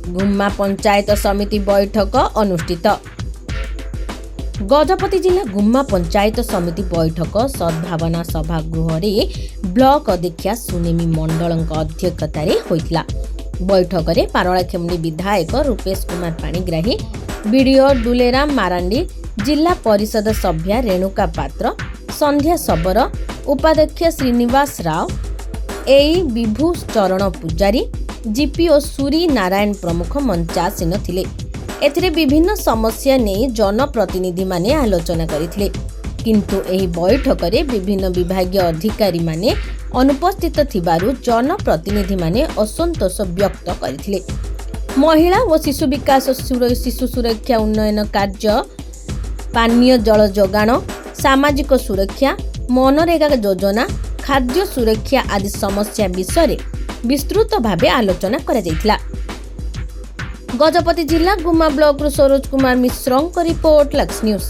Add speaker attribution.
Speaker 1: गुम्मा पंचायत समिति बैठक अनुष्ठित। गजपति जिला गुम्मा पंचायत समिति बैठक सद्भावना सभागृह ब्लॉक अध्यक्षा सुनेमी मंडल अध्यक्षतार होइतिला। बैठक में पारଳାଖେମୁଣ୍ଡି विधायक रूपेश कुमार पाणिग्राही, बीडीओ डुलेराम मारांडी, जिला परिषद सभ्या रेणुका पात्र, संध्या शबर, उपाध्यक्ष श्रीनिवास राव, एई विभू चरण पूजारी, जीपीओ सूरी नारायण प्रमुख मंचासीन थिले। एथिरे विभिन्न समस्या नहीं जनप्रतिनिधि माने आलोचना करथिले, किंतु एही बैठक रे विभिन्न विभागीय अधिकारी माने अनुपस्थित थिबारु जनप्रतिनिधि माने असंतोष व्यक्त करथिले। महिला व शिशु विकास, शिशु सुरक्षा उन्नयन कार्य, पानीय जल जोगाण, सामाजिक सुरक्षा, मनरेगा योजना, खाद्य सुरक्षा आदि समस्या विषय विस्तृत भावे आलोचना करा जायतिला। गजपति जिला गुम्मा ब्लॉक रु सरोज कुमार मिश्र को रिपोर्ट, लक्स न्यूज।